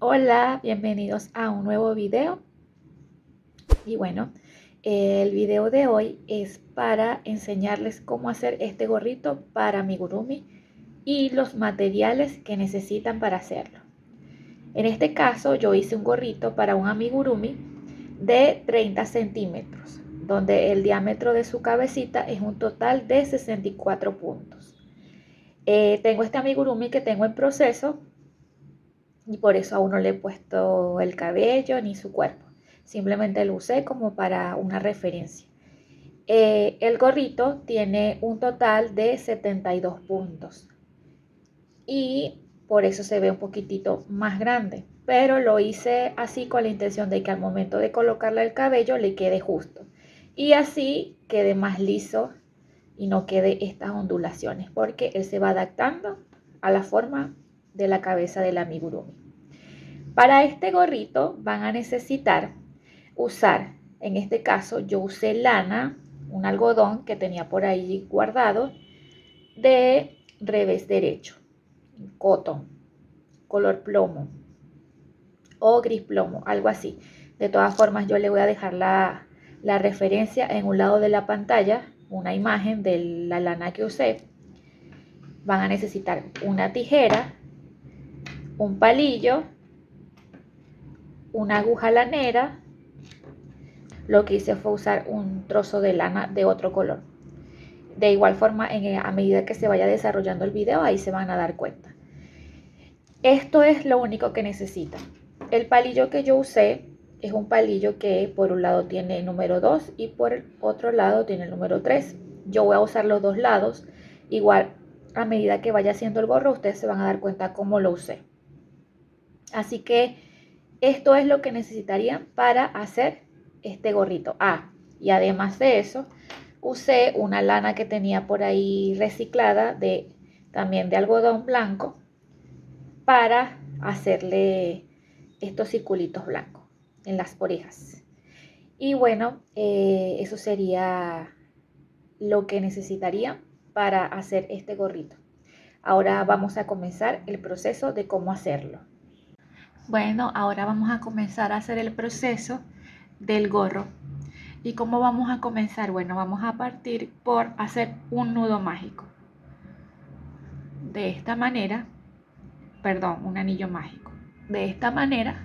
Hola, bienvenidos a un nuevo video. Y bueno, el video de hoy es para enseñarles cómo hacer este gorrito para amigurumi y los materiales que necesitan para hacerlo. En este caso yo hice un gorrito para un amigurumi de 30 centímetros, donde el diámetro de su cabecita es un total de 64 puntos. Tengo este amigurumi que tengo en proceso y por eso aún no le he puesto el cabello ni su cuerpo. Simplemente lo usé como para una referencia. El gorrito tiene un total de 72 puntos y por eso se ve un poquitito más grande, pero lo hice así con la intención de que al momento de colocarle el cabello le quede justo y así quede más liso y no quede estas ondulaciones, porque él se va adaptando a la forma de la cabeza del amigurumi. Para este gorrito van a necesitar usar, en este caso yo usé lana, un algodón que tenía por ahí guardado, de revés derecho, cotton, color plomo o gris plomo, algo así. De todas formas yo le voy a dejar la referencia en un lado de la pantalla, una imagen de la lana que usé. Van a necesitar una tijera, un palillo, una aguja lanera. Lo que hice fue usar un trozo de lana de otro color. De igual forma, a medida que se vaya desarrollando el video, ahí se van a dar cuenta. Esto es lo único que necesitan. El palillo que yo usé es un palillo que por un lado tiene el número 2 y por el otro lado tiene el número 3. Yo voy a usar los dos lados. Igual, a medida que vaya haciendo el gorro, ustedes se van a dar cuenta cómo lo usé. Así que esto es lo que necesitarían para hacer este gorrito. Y además de eso, usé una lana que tenía por ahí reciclada, también de algodón blanco, para hacerle estos circulitos blancos en las orejas. Y bueno, eso sería lo que necesitarían para hacer este gorrito. Ahora vamos a comenzar el proceso de cómo hacerlo. Bueno, ahora vamos a comenzar a hacer el proceso del gorro. ¿Y cómo vamos a comenzar? Bueno, vamos a partir por hacer un nudo mágico. De esta manera, perdón, un anillo mágico. De esta manera,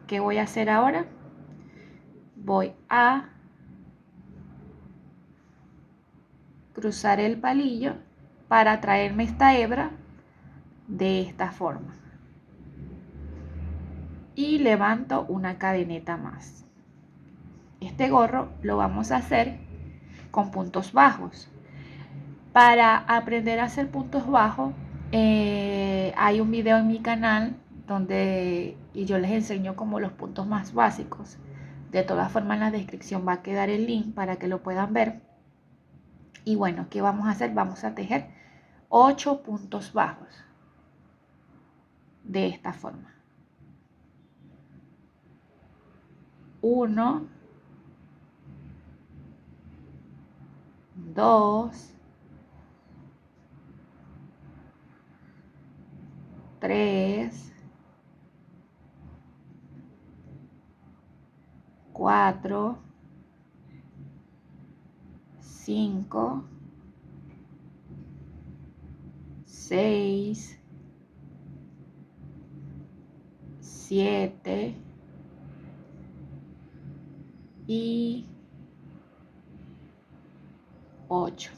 ¿qué voy a hacer ahora? Voy a cruzar el palillo para traerme esta hebra de esta forma. Y levanto una cadeneta más. Este gorro lo vamos a hacer con puntos bajos. Para aprender a hacer puntos bajos, hay un video en mi canal donde yo les enseño como los puntos más básicos. De todas formas, en la descripción va a quedar el link para que lo puedan ver. Y bueno, ¿qué vamos a hacer? Vamos a tejer 8 puntos bajos de esta forma. 1, 2, 3, 4, 5, 6, 7 y 8.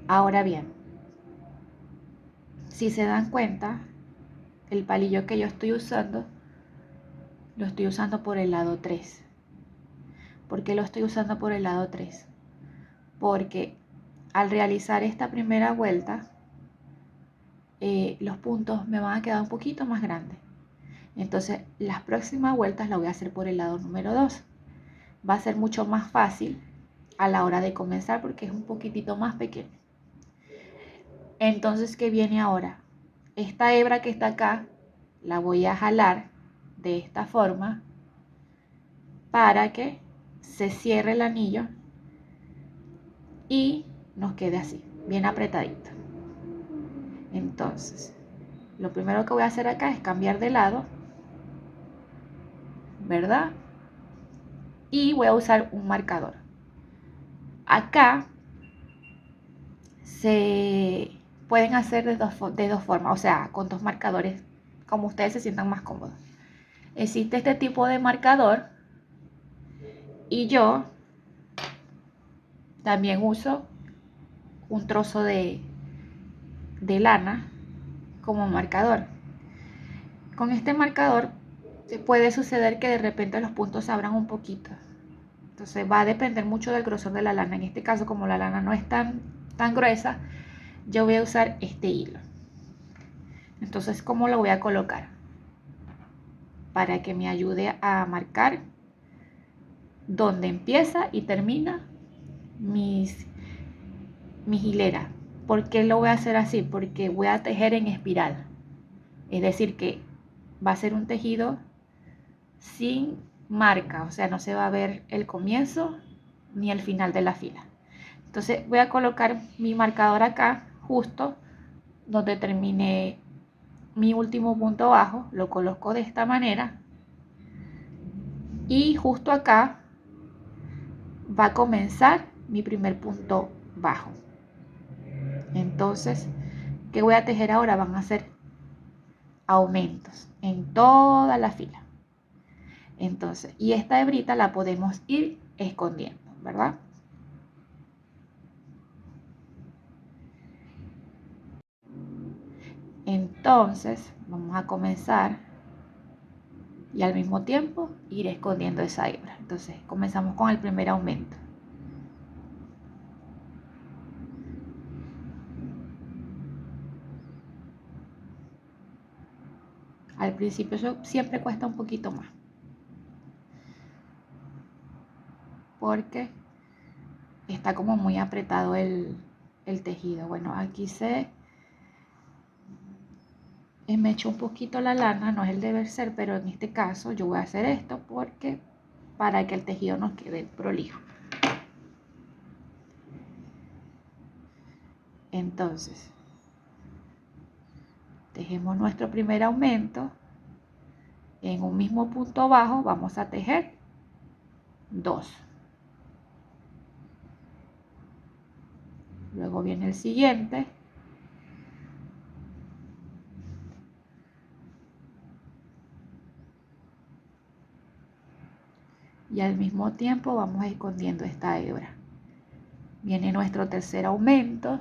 Ahora bien, si se dan cuenta, el palillo que yo estoy usando, lo estoy usando por el lado 3. ¿Por qué lo estoy usando por el lado 3? Porque al realizar esta primera vuelta, los puntos me van a quedar un poquito más grandes. Entonces, las próximas vueltas las voy a hacer por el lado número 2. Va a ser mucho más fácil a la hora de comenzar porque es un poquitito más pequeño. Entonces, ¿qué viene ahora? Esta hebra que está acá la voy a jalar de esta forma para que se cierre el anillo y nos quede así, bien apretadito. Entonces, Lo primero que voy a hacer acá es cambiar de lado, ¿verdad? Y voy a usar un marcador. Acá se pueden hacer de dos formas, o sea, con dos marcadores, como ustedes se sientan más cómodos. Existe este tipo de marcador y yo también uso un trozo de lana como marcador. Con este marcador puede suceder que de repente los puntos se abran un poquito. Entonces va a depender mucho del grosor de la lana. En este caso, como la lana no es tan gruesa, yo voy a usar este hilo. Entonces, ¿cómo lo voy a colocar? Para que me ayude a marcar dónde empieza y termina mis hileras. ¿Por qué lo voy a hacer así? Porque voy a tejer en espiral. Es decir, que va a ser un tejido sin marca, o sea, no se va a ver el comienzo ni el final de la fila. Entonces voy a colocar mi marcador acá, justo donde termine mi último punto bajo, lo coloco de esta manera y justo acá va a comenzar mi primer punto bajo. Entonces, ¿qué voy a tejer ahora? Van a ser aumentos en toda la fila. Entonces, y esta hebrita la podemos ir escondiendo, ¿verdad? Entonces, vamos a comenzar y al mismo tiempo ir escondiendo esa hebra. Entonces, comenzamos con el primer aumento. Al principio eso siempre cuesta un poquito más, porque está como muy apretado el tejido. Bueno, aquí me echó un poquito la lana, no es el deber ser, pero en este caso yo voy a hacer esto porque para que el tejido nos quede prolijo. Entonces, tejemos nuestro primer aumento. En un mismo punto bajo vamos a tejer 2. Luego viene el siguiente. Y al mismo tiempo vamos escondiendo esta hebra. Viene nuestro tercer aumento.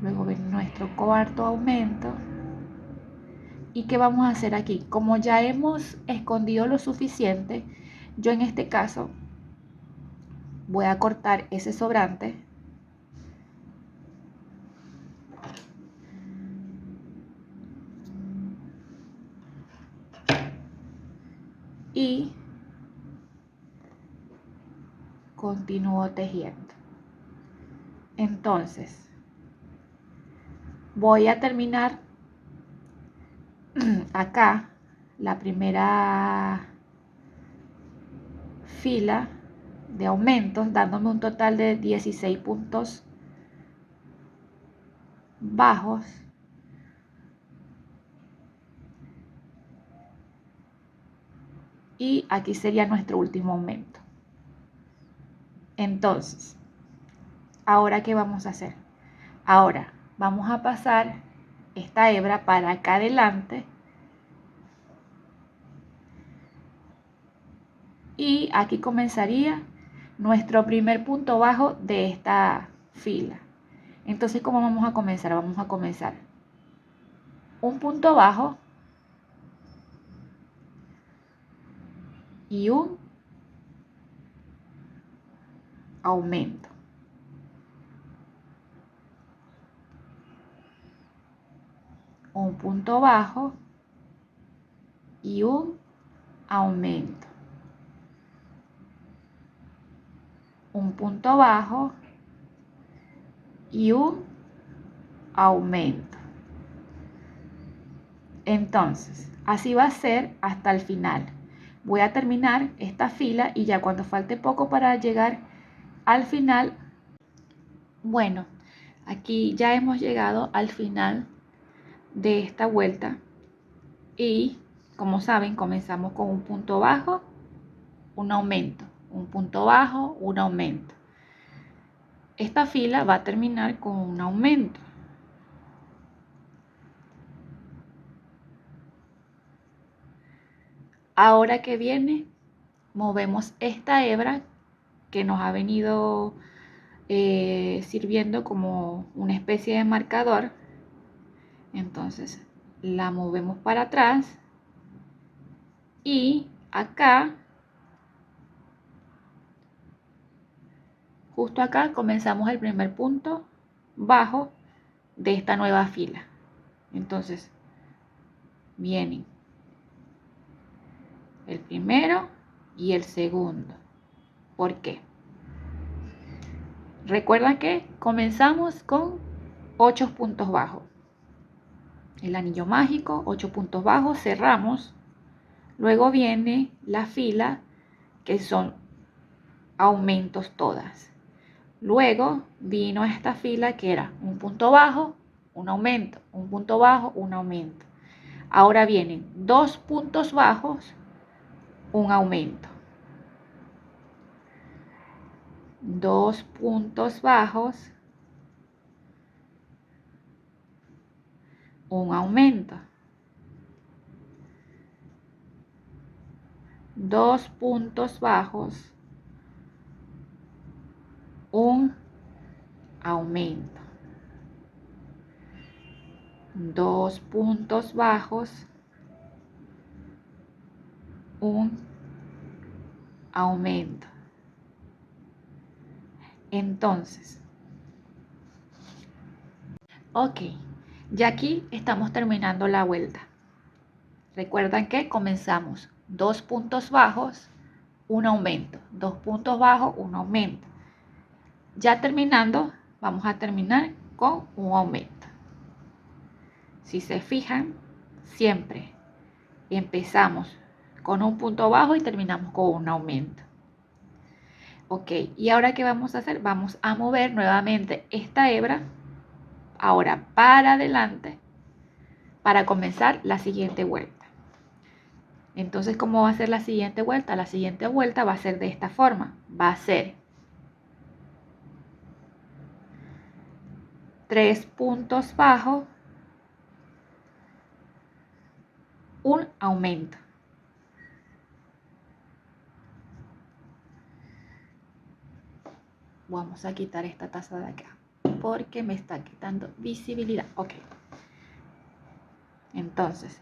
Luego viene nuestro cuarto aumento. ¿Y qué vamos a hacer aquí? Como ya hemos escondido lo suficiente, yo en este caso voy a cortar ese sobrante y continúo tejiendo. Entonces, voy a terminar acá la primera fila de aumentos, dándome un total de 16 puntos bajos. Y aquí sería nuestro último aumento. Entonces, ¿ahora qué vamos a hacer? Ahora vamos a pasar esta hebra para acá adelante y aquí comenzaría nuestro primer punto bajo de esta fila. Entonces, ¿cómo vamos a comenzar? Vamos a comenzar un punto bajo y un aumento. Un punto bajo y un aumento. Un punto bajo y un aumento. Entonces, así va a ser hasta el final. Voy a terminar esta fila y ya cuando falte poco para llegar al final, bueno, aquí ya hemos llegado al final de esta vuelta y como saben comenzamos con un punto bajo, un aumento, un punto bajo, un aumento. Esta fila va a terminar con un aumento. Ahora que viene, movemos esta hebra que nos ha venido sirviendo como una especie de marcador. Entonces la movemos para atrás y acá, justo acá, comenzamos el primer punto bajo de esta nueva fila. Entonces vienen el primero y el segundo. ¿Por qué? Recuerda que comenzamos con 8 puntos bajos. El anillo mágico, 8 puntos bajos, cerramos. Luego viene la fila que son aumentos todas. Luego vino esta fila que era un punto bajo, un aumento, un punto bajo, un aumento. Ahora vienen 2 puntos bajos, un aumento. 2 puntos bajos, un aumento. 2 puntos bajos, un aumento. 2 puntos bajos, un aumento. Entonces, ok, ya aquí estamos terminando la vuelta. Recuerdan que comenzamos 2 puntos bajos, un aumento, 2 puntos bajos, un aumento. Ya terminando, vamos a terminar con un aumento. Si se fijan, siempre empezamos con un punto bajo y terminamos con un aumento. Ok, y ahora ¿qué vamos a hacer? Vamos a mover nuevamente esta hebra, ahora para adelante, para comenzar la siguiente vuelta. Entonces, ¿cómo va a ser la siguiente vuelta? La siguiente vuelta va a ser de esta forma. Va a ser 3 puntos bajos, un aumento. Vamos a quitar esta taza de acá porque me está quitando visibilidad. Ok. Entonces,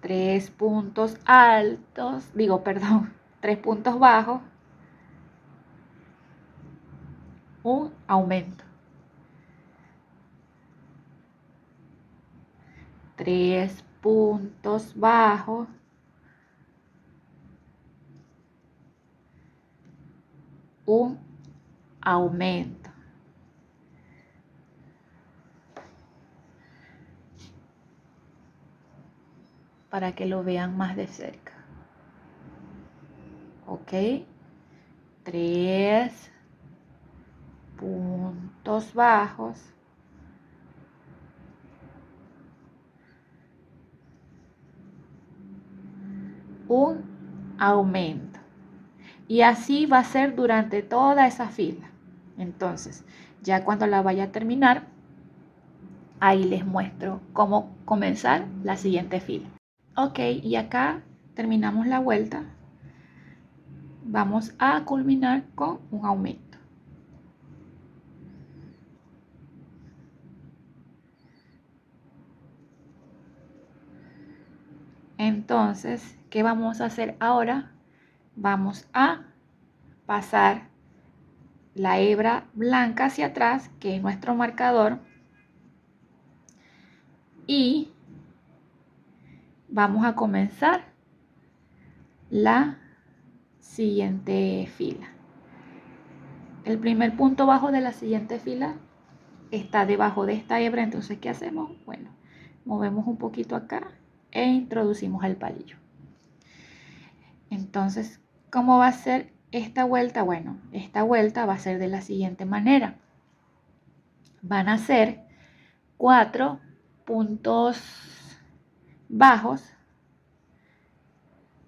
3 puntos altos, perdón, 3 puntos bajos, un aumento. 3 puntos bajos, un aumento. Para que lo vean más de cerca. Ok. 3 puntos bajos, un aumento. Y así va a ser durante toda esa fila. Entonces, ya cuando la vaya a terminar, ahí les muestro cómo comenzar la siguiente fila. Ok, y acá terminamos la vuelta. Vamos a culminar con un aumento. Entonces, ¿qué vamos a hacer ahora? Vamos a pasar la hebra blanca hacia atrás, que es nuestro marcador, y vamos a comenzar la siguiente fila. El primer punto bajo de la siguiente fila está debajo de esta hebra, entonces ¿qué hacemos? Bueno, movemos un poquito acá e introducimos el palillo. Entonces, ¿cómo va a ser esta vuelta, bueno, esta vuelta va a ser de la siguiente manera. Van a ser 4 puntos bajos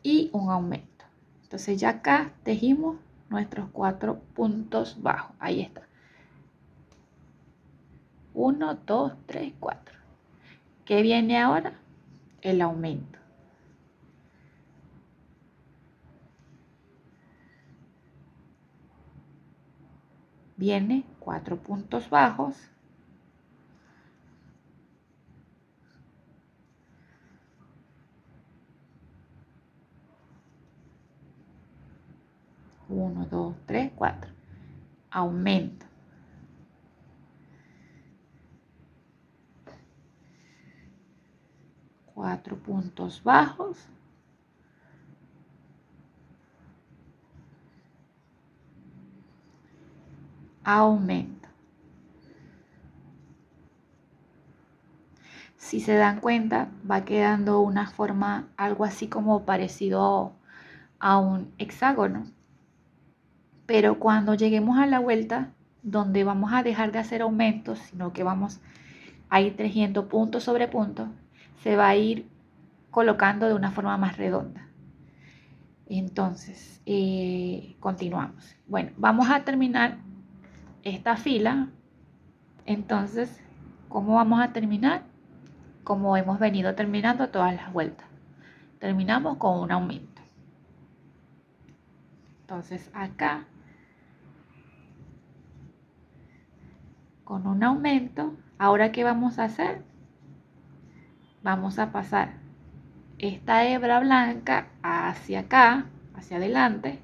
y un aumento. Entonces ya acá tejimos nuestros 4 puntos bajos. Ahí está. 1, 2, 3, 4. ¿Qué viene ahora? El aumento. Viene 4 puntos bajos. Uno, dos, tres, cuatro. Aumento. Cuatro puntos bajos. Aumento. Si se dan cuenta, va quedando una forma algo así como parecido a un hexágono. Pero cuando lleguemos a la vuelta, donde vamos a dejar de hacer aumentos, sino que vamos a ir tejiendo punto sobre punto, se va a ir colocando de una forma más redonda. Entonces, continuamos. Bueno, vamos a terminar esta fila. Entonces, ¿cómo vamos a terminar? Como hemos venido terminando todas las vueltas. Terminamos con un aumento. Entonces, acá, con un aumento, ¿ahora qué vamos a hacer? Vamos a pasar esta hebra blanca hacia acá, hacia adelante,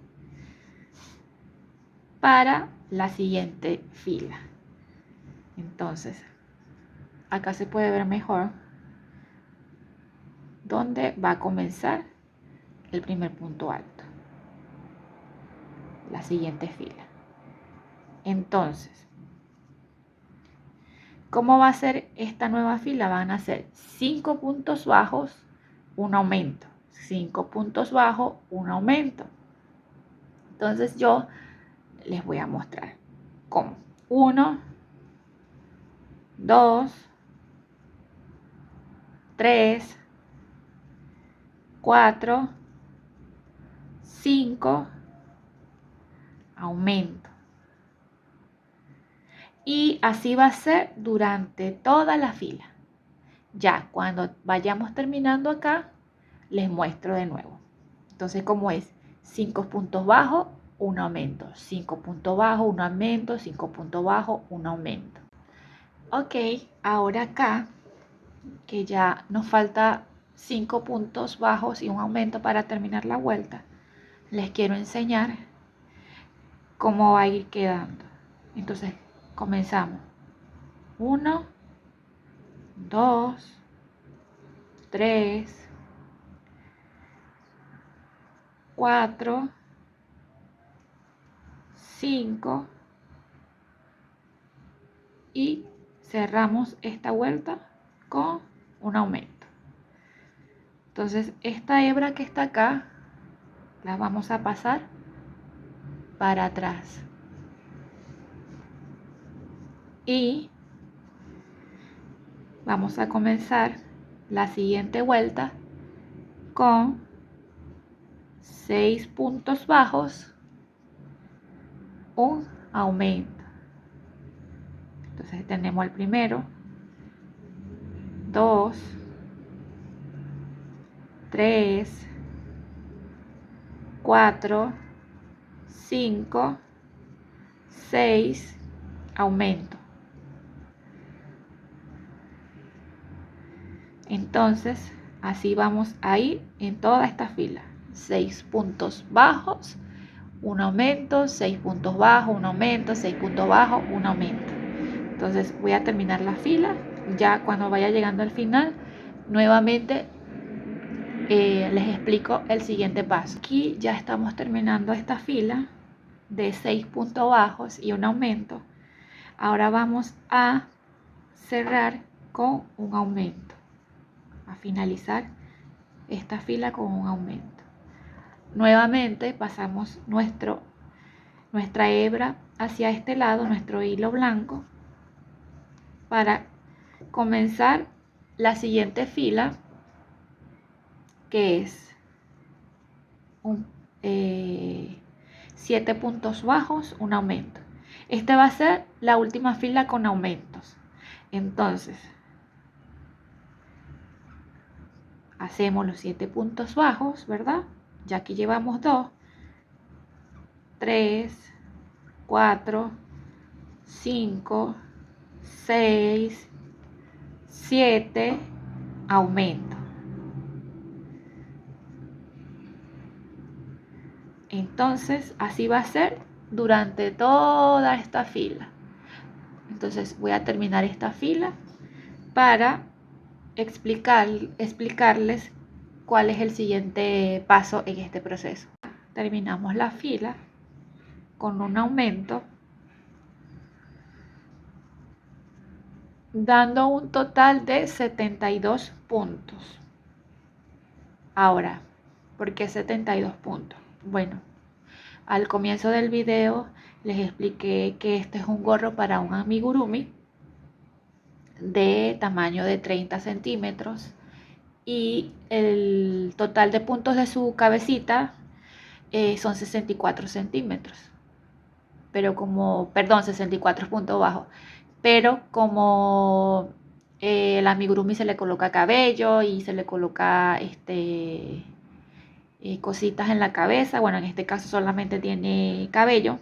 para la siguiente fila. Entonces, acá se puede ver mejor dónde va a comenzar el primer punto alto, la siguiente fila. Entonces, ¿cómo va a ser esta nueva fila? Van a ser 5 puntos bajos, un aumento. 5 puntos bajos, un aumento. Entonces yo les voy a mostrar cómo. 1, 2, 3, 4, 5, aumento. Y así va a ser durante toda la fila. Ya cuando vayamos terminando acá, les muestro de nuevo. Entonces, ¿cómo es? 5 puntos bajos, un aumento. 5 puntos bajos, un aumento. 5 puntos bajos, un aumento. Ok, ahora acá, que ya nos falta 5 puntos bajos y un aumento para terminar la vuelta, les quiero enseñar cómo va a ir quedando. Entonces, comenzamos. 1, 2, 3, 4, 5 y cerramos esta vuelta con un aumento. Entonces esta hebra que está acá la vamos a pasar para atrás y vamos a comenzar la siguiente vuelta con 6 puntos bajos, un aumento. Entonces tenemos el primero, 2, 3, 4, 5, 6, aumento. Entonces, así vamos a ir en toda esta fila. 6 puntos bajos, un aumento, 6 puntos bajos, un aumento, 6 puntos bajos, un aumento. Entonces voy a terminar la fila. Ya cuando vaya llegando al final, nuevamente les explico el siguiente paso. Aquí ya estamos terminando esta fila de 6 puntos bajos y un aumento. Ahora vamos a cerrar con un aumento, a finalizar esta fila con un aumento. nuevamente pasamos nuestra hebra hacia este lado, nuestro hilo blanco, para comenzar la siguiente fila, que es 7 puntos bajos, un aumento. Esta va a ser la última fila con aumentos. Entonces, hacemos los 7 puntos bajos, ¿verdad? Ya aquí llevamos 2, 3, 4, 5, 6, 7, aumento. Entonces, así va a ser durante toda esta fila. Entonces, voy a terminar esta fila para explicarles cuál es el siguiente paso en este proceso. Terminamos la fila con un aumento, dando un total de 72 puntos. Ahora, ¿por qué 72 puntos? Bueno, al comienzo del video les expliqué que este es un gorro para un amigurumi de tamaño de 30 centímetros y el total de puntos de su cabecita son 64 centímetros. Pero perdón, 64 puntos bajos. Pero como el amigurumi se le coloca cabello y se le coloca cositas en la cabeza, bueno, en este caso solamente tiene cabello,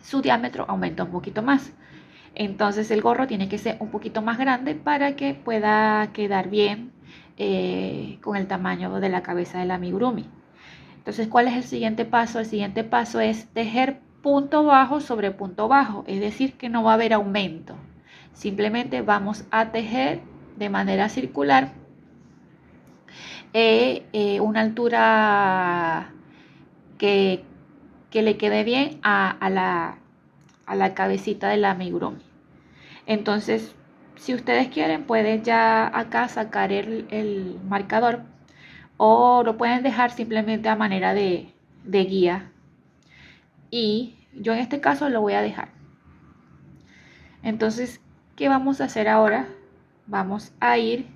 su diámetro aumenta un poquito más. Entonces el gorro tiene que ser un poquito más grande para que pueda quedar bien con el tamaño de la cabeza del amigurumi. Entonces, ¿cuál es el siguiente paso? El siguiente paso es tejer punto bajo sobre punto bajo, es decir, que no va a haber aumento. Simplemente vamos a tejer de manera circular una altura que le quede bien a la cabecita del amigurumi. Entonces, si ustedes quieren, pueden ya acá sacar el marcador o lo pueden dejar simplemente a manera de guía. Y yo en este caso lo voy a dejar. Entonces, ¿qué vamos a hacer ahora? Vamos a ir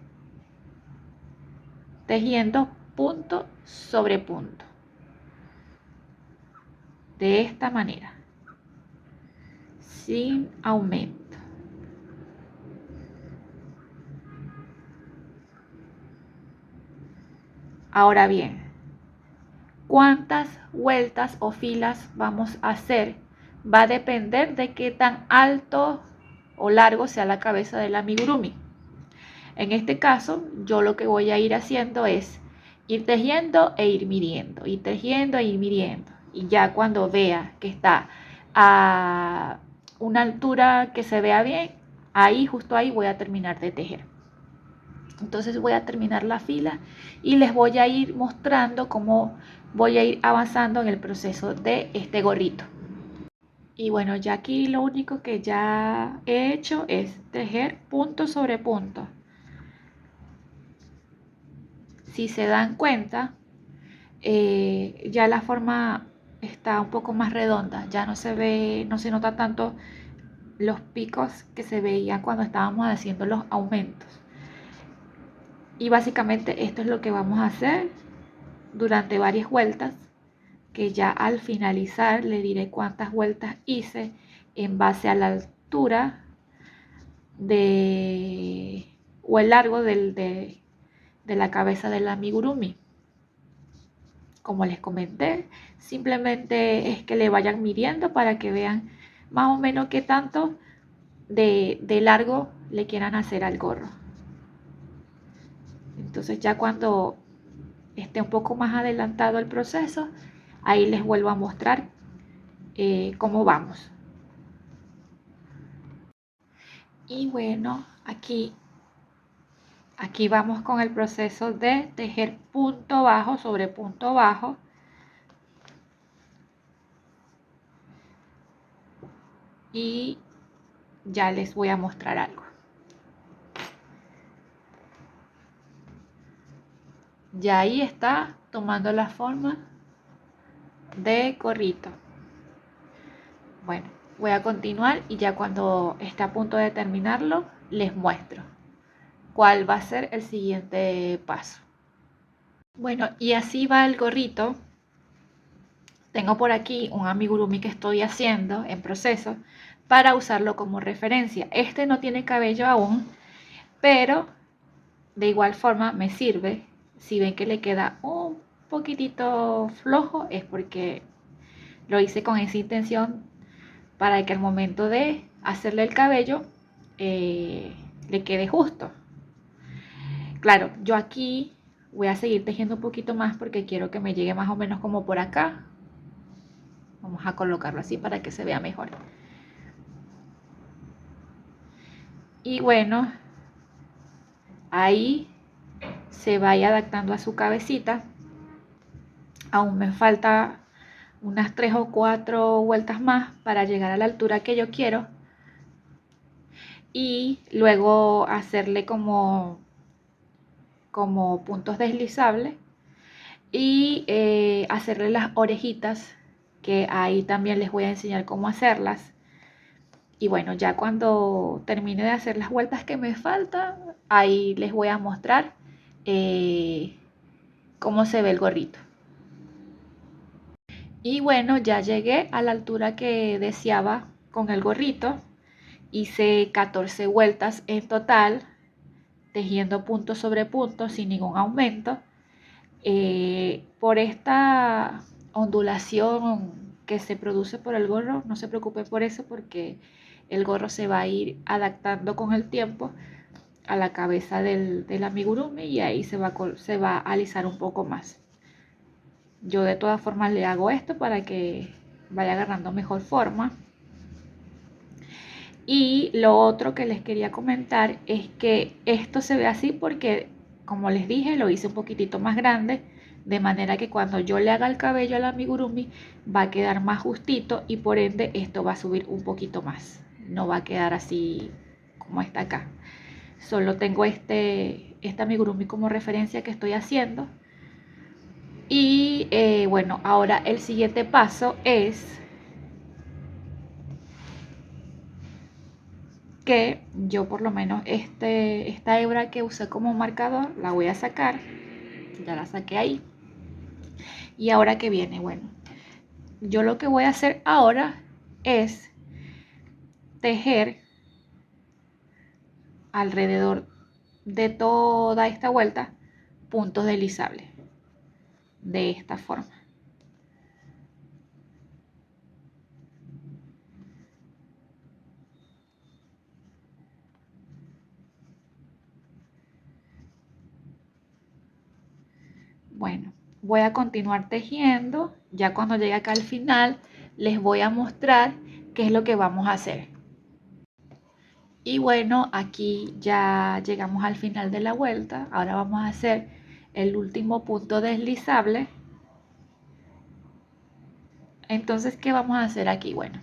tejiendo punto sobre punto. De esta manera. Sin aumento. Ahora bien, ¿cuántas vueltas o filas vamos a hacer? Va a depender de qué tan alto o largo sea la cabeza del amigurumi. En este caso, yo lo que voy a ir haciendo es ir tejiendo e ir midiendo, ir tejiendo e ir midiendo. Y ya cuando vea que está a una altura que se vea bien, ahí, justo ahí, voy a terminar de tejer. Entonces voy a terminar la fila y les voy a ir mostrando cómo voy a ir avanzando en el proceso de este gorrito. Y bueno, ya aquí lo único que ya he hecho es tejer punto sobre punto. Si se dan cuenta, ya la forma está un poco más redonda, ya no se nota tanto los picos que se veían cuando estábamos haciendo los aumentos. Y básicamente esto es lo que vamos a hacer durante varias vueltas, que ya al finalizar le diré cuántas vueltas hice en base a la altura o el largo de la cabeza del amigurumi. Como les comenté, simplemente es que le vayan midiendo para que vean más o menos qué tanto de largo le quieran hacer al gorro. Entonces ya cuando esté un poco más adelantado el proceso, ahí les vuelvo a mostrar cómo vamos. Y bueno, aquí vamos con el proceso de tejer punto bajo sobre punto bajo. Y ya les voy a mostrar algo. Ya ahí está tomando la forma de gorrito. Bueno, voy a continuar y ya cuando esté a punto de terminarlo, les muestro cuál va a ser el siguiente paso. Bueno, y así va el gorrito. Tengo por aquí un amigurumi que estoy haciendo en proceso para usarlo como referencia. Este no tiene cabello aún, pero de igual forma me sirve. Si ven que le queda un poquitito flojo, es porque lo hice con esa intención para que al momento de hacerle el cabello le quede justo. Claro, yo aquí voy a seguir tejiendo un poquito más porque quiero que me llegue más o menos como por acá. Vamos a colocarlo así para que se vea mejor. Y bueno, ahí se vaya adaptando a su cabecita. Aún me falta unas 3 o 4 vueltas más para llegar a la altura que yo quiero. Y luego hacerle como puntos deslizables y hacerle las orejitas, que ahí también les voy a enseñar cómo hacerlas. Y bueno, ya cuando termine de hacer las vueltas que me faltan, ahí les voy a mostrar cómo se ve el gorrito. Y bueno, ya llegué a la altura que deseaba con el gorrito. Hice 14 vueltas en total, tejiendo punto sobre punto sin ningún aumento. Por esta ondulación que se produce por el gorro, no se preocupe por eso porque el gorro se va a ir adaptando con el tiempo a la cabeza del amigurumi y ahí se va a alisar un poco más. Yo de todas formas le hago esto para que vaya agarrando mejor forma. Y lo otro que les quería comentar es que esto se ve así porque, como les dije, lo hice un poquitito más grande, de manera que cuando yo le haga el cabello al amigurumi va a quedar más justito y por ende esto va a subir un poquito más. No va a quedar así como está acá. Solo tengo este amigurumi como referencia que estoy haciendo. Y bueno, ahora el siguiente paso es que yo por lo menos esta hebra que usé como marcador la voy a sacar. Ya la saqué ahí. Y ahora que viene, bueno, yo lo que voy a hacer ahora es tejer alrededor de toda esta vuelta puntos deslizables de esta forma. Bueno, voy a continuar tejiendo. Ya cuando llegue acá al final les voy a mostrar qué es lo que vamos a hacer. Y bueno, aquí ya llegamos al final de la vuelta. Ahora vamos a hacer el último punto deslizable. Entonces, ¿qué vamos a hacer aquí? Bueno,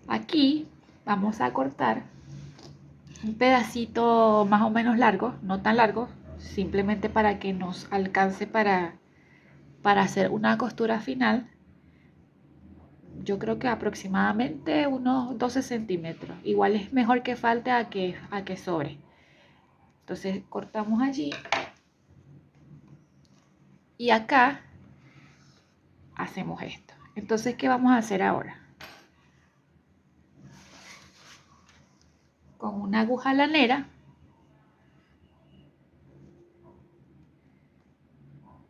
aquí vamos a cortar un pedacito más o menos largo, no tan largo, simplemente para que nos alcance para hacer una costura final. Yo creo que aproximadamente unos 12 centímetros. Igual es mejor que falte a que sobre. Entonces cortamos allí. Y acá hacemos esto. Entonces, ¿qué vamos a hacer ahora? Con una aguja lanera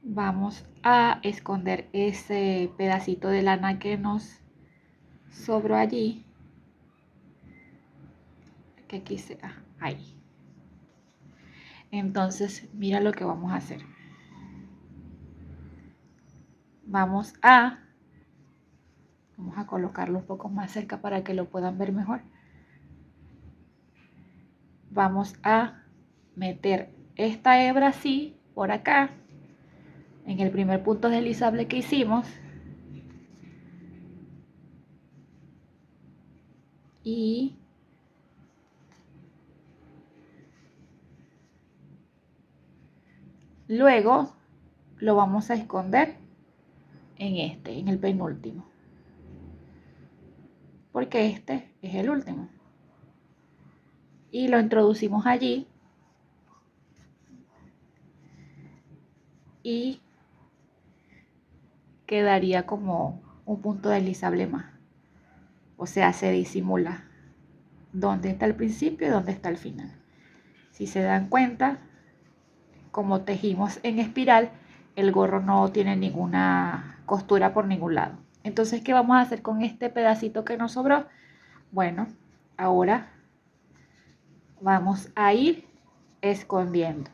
vamos a esconder ese pedacito de lana que nos sobró allí, que aquí se ahí. Entonces, mira lo que vamos a hacer. Vamos a colocarlo un poco más cerca para que lo puedan ver mejor. Vamos a meter esta hebra así por acá en el primer punto deslizable que hicimos y luego lo vamos a esconder en el penúltimo, porque este es el último. Y lo introducimos allí y quedaría como un punto deslizable más. O sea, se disimula dónde está el principio y dónde está el final. Si se dan cuenta, como tejimos en espiral, el gorro no tiene ninguna costura por ningún lado. Entonces, ¿qué vamos a hacer con este pedacito que nos sobró? Bueno, ahora vamos a ir escondiendo.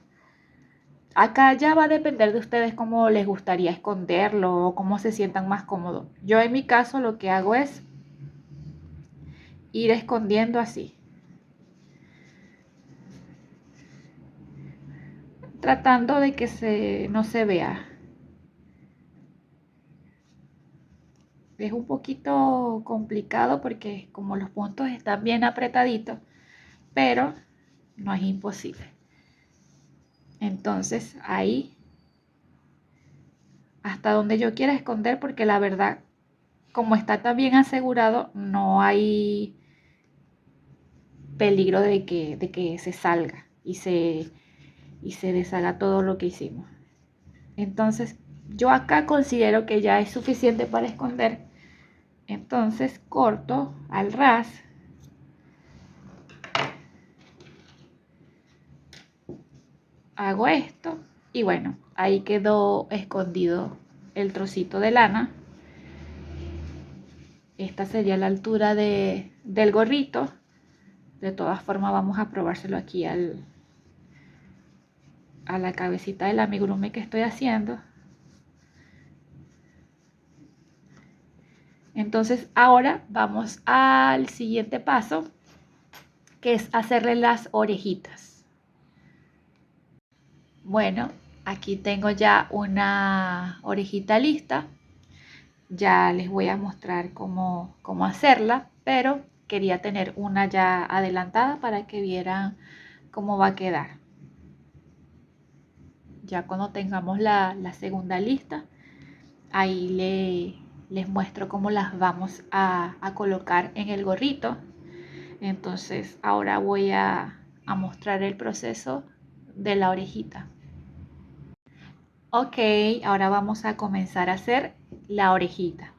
Acá ya va a depender de ustedes cómo les gustaría esconderlo o cómo se sientan más cómodos. Yo en mi caso lo que hago es ir escondiendo así, tratando de que no se vea. Es un poquito complicado porque como los puntos están bien apretaditos, pero no es imposible. Entonces ahí hasta donde yo quiera esconder, porque la verdad, como está tan bien asegurado, no hay peligro de que se salga y se deshaga todo lo que hicimos. Entonces yo acá considero que ya es suficiente para esconder. Entonces corto al ras, hago esto y bueno, ahí quedó escondido el trocito de lana. Esta sería la altura del gorrito. De todas formas vamos a probárselo aquí a la cabecita del amigurumi que estoy haciendo. Entonces ahora vamos al siguiente paso, que es hacerle las orejitas. Bueno, aquí tengo ya una orejita lista. Ya les voy a mostrar cómo hacerla, pero quería tener una ya adelantada para que vieran cómo va a quedar. Ya cuando tengamos la segunda lista, ahí les muestro cómo las vamos a colocar en el gorrito. Entonces ahora voy a mostrar el proceso de la orejita. Ok, ahora vamos a comenzar a hacer la orejita.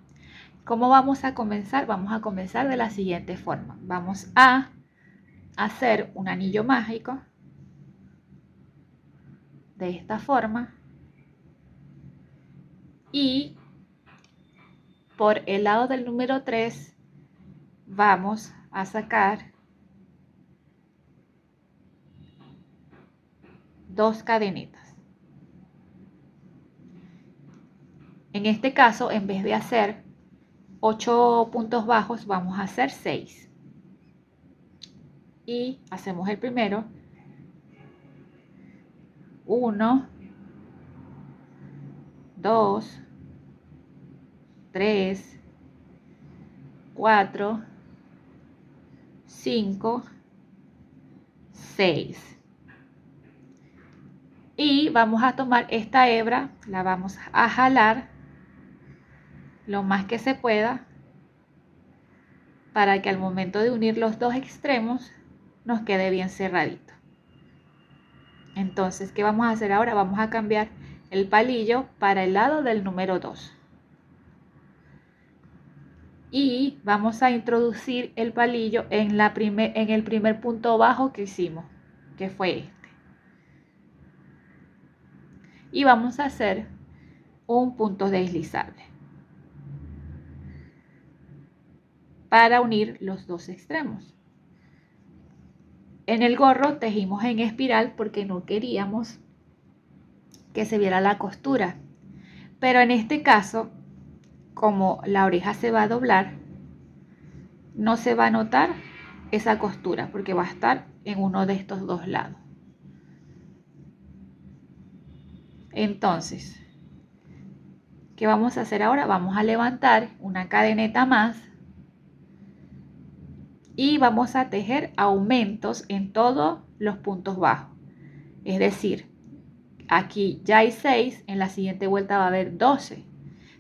¿Cómo vamos a comenzar? Vamos a comenzar de la siguiente forma. Vamos a hacer un anillo mágico de esta forma y por el lado del número 3 vamos a sacar 2 cadenitas. En este caso, en vez de hacer 8 puntos bajos, vamos a hacer 6. Y hacemos el primero. 1, 2, 3, 4, 5, 6. Y vamos a tomar esta hebra, la vamos a jalar lo más que se pueda para que al momento de unir los dos extremos nos quede bien cerradito. Entonces, ¿qué vamos a hacer ahora? Vamos a cambiar el palillo para el lado del número 2. Y vamos a introducir el palillo en el primer punto bajo que hicimos, que fue este. Y vamos a hacer un punto deslizable para unir los dos extremos. En el gorro tejimos en espiral porque no queríamos que se viera la costura. Pero en este caso, como la oreja se va a doblar, no se va a notar esa costura porque va a estar en uno de estos dos lados. Entonces, ¿qué vamos a hacer ahora? Vamos a levantar una cadeneta más y vamos a tejer aumentos en todos los puntos bajos. Es decir, aquí ya hay 6, en la siguiente vuelta va a haber 12.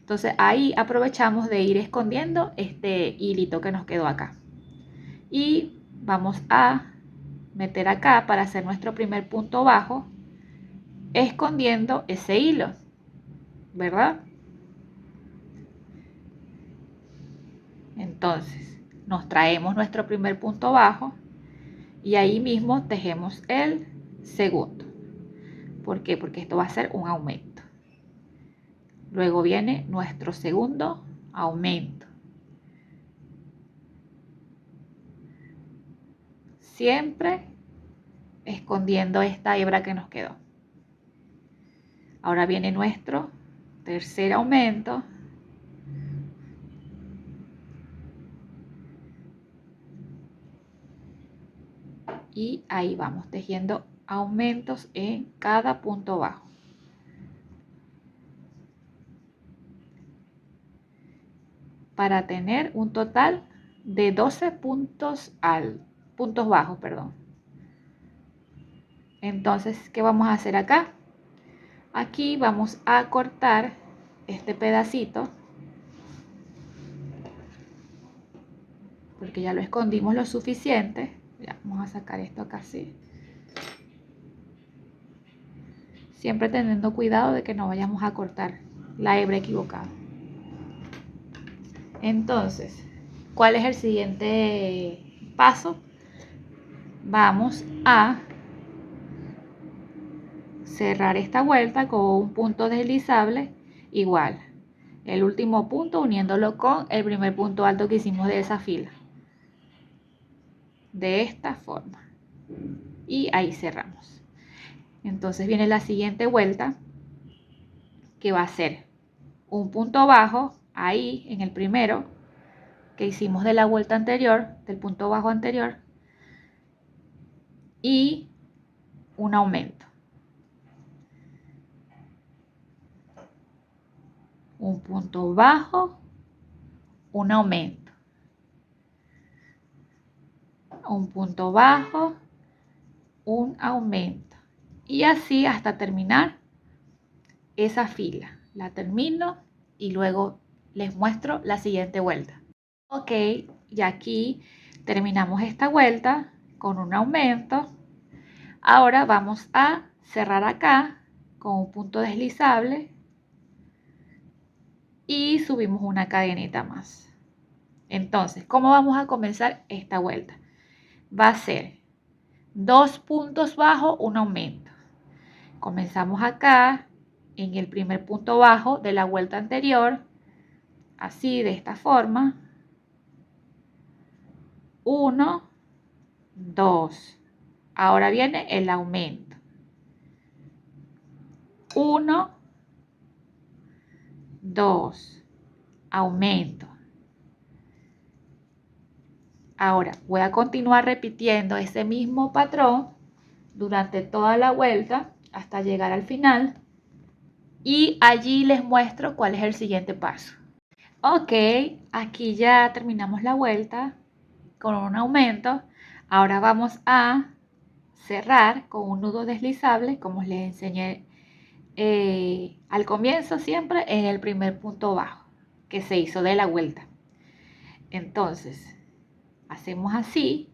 Entonces ahí aprovechamos de ir escondiendo este hilito que nos quedó acá. Y vamos a meter acá para hacer nuestro primer punto bajo, escondiendo ese hilo, ¿verdad? Entonces nos traemos nuestro primer punto bajo y ahí mismo tejemos el segundo. ¿Por qué? Porque esto va a ser un aumento. Luego viene nuestro segundo aumento. Siempre escondiendo esta hebra que nos quedó. Ahora viene nuestro tercer aumento. Y ahí vamos tejiendo aumentos en cada punto bajo. Para tener un total de 12 puntos bajos, perdón. Entonces, ¿qué vamos a hacer acá? Aquí vamos a cortar este pedacito, porque ya lo escondimos lo suficiente. Ya, vamos a sacar esto acá así. Siempre teniendo cuidado de que no vayamos a cortar la hebra equivocada. Entonces, ¿cuál es el siguiente paso? Vamos a cerrar esta vuelta con un punto deslizable igual. El último punto uniéndolo con el primer punto alto que hicimos de esa fila. De esta forma. Y ahí cerramos. Entonces viene la siguiente vuelta, que va a ser un punto bajo ahí en el primero que hicimos de la vuelta anterior, del punto bajo anterior, y un aumento. Un punto bajo, un aumento. Un punto bajo, un aumento. Y así hasta terminar esa fila. La termino y luego les muestro la siguiente vuelta. Ok, y aquí terminamos esta vuelta con un aumento. Ahora vamos a cerrar acá con un punto deslizable y subimos una cadenita más. Entonces, ¿cómo vamos a comenzar esta vuelta? Va a ser 2 puntos bajos, un aumento. Comenzamos acá en el primer punto bajo de la vuelta anterior, así de esta forma. 1, 2. Ahora viene el aumento. 1, 2. Aumento. Ahora voy a continuar repitiendo ese mismo patrón durante toda la vuelta hasta llegar al final y allí les muestro cuál es el siguiente paso. Ok, aquí ya terminamos la vuelta con un aumento. Ahora vamos a cerrar con un nudo deslizable, como les enseñé al comienzo, siempre en el primer punto bajo que se hizo de la vuelta. Entonces, hacemos así,